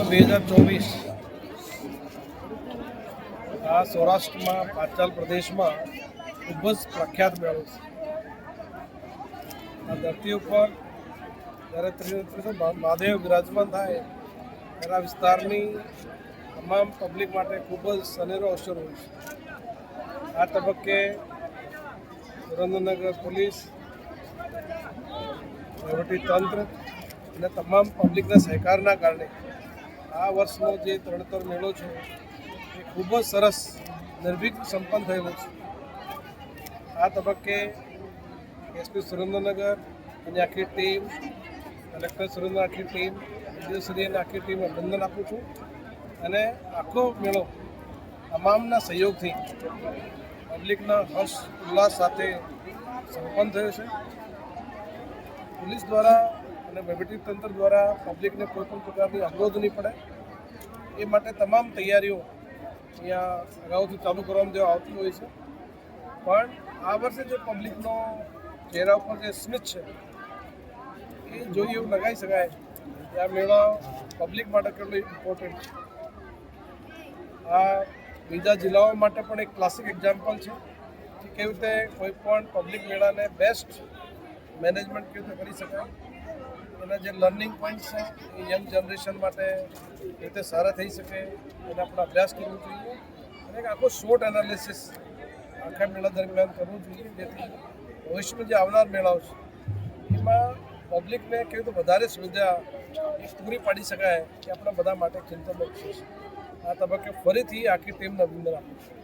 2024 આ સૌરાષ્ટ્રમાં પાચાલ પ્રદેશમાં ખૂબ જ પ્રખ્યાત મેળો છે. આ ધરતી ઉપર જ્યારે મહાદેવ બિરાજમાન થાય ત્યારે આ વિસ્તારની તમામ પબ્લિક માટે ખૂબ જ સનેરો અવસર હોય છે. આ તબક્કે સુરેન્દ્રનગર પોલીસ, વહીવટીતંત્ર અને તમામ પબ્લિકના સહકારના કારણે આ વર્ષનો જે તરણતર મેળો છે એ ખૂબ જ સરસ નિર્વિઘ્ન સંપન્ન થયેલો છે. આ તબક્કે એસપી સુરેન્દ્રનગર અને આખી ટીમ, કલેક્ટર સુરેન્દ્ર આખી ટીમ, ડીડીઓશ્રીની આખી ટીમ અભિનંદન આપું છું. અને આખો મેળો તમામના સહયોગથી પબ્લિકના હર્ષ ઉલ્લાસ સાથે સંપન્ન થયો છે. પોલીસ દ્વારા અને વહીવટીતંત્ર દ્વારા પબ્લિકને કોઈ પણ પ્રકારની અવરોધ નહીં પડે એ માટે તમામ તૈયારીઓ અહીંયા અગાઉથી ચાલુ કરવામાં જે આવતી હોય છે. પણ આ વર્ષે જે પબ્લિકનો ચહેરા ઉપર જે સ્મિત છે એ જોઈ એવું લગાવી શકાય કે આ મેળો પબ્લિક માટે કેટલો ઇમ્પોર્ટન્ટ છે. આ બીજા જિલ્લાઓ માટે પણ એક ક્લાસિક એક્ઝામ્પલ છે કે કેવી રીતે કોઈ પણ પબ્લિક મેળાને બેસ્ટ મેનેજમેન્ટ કેવી રીતે કરી શકાય. એના જે લર્નિંગ પોઈન્ટ છે એ યંગ જનરેશન માટે એ રીતે સારા થઈ શકે એને આપણે અભ્યાસ કરવો જોઈએ અને એક આખો શોર્ટ એનાલિસિસ આખા મેળા દરમિયાન કરવું જોઈએ, જેથી ભવિષ્યમાં જે આવનાર મેળાઓ છે એમાં પબ્લિકને કેવી રીતે વધારે સુવિધા એ પૂરી પાડી શકાય કે આપણા બધા માટે ચિંતનનો વિષય છે. આ તબક્કે ફરીથી આખી ટીમને અભિનંદન આપું છું.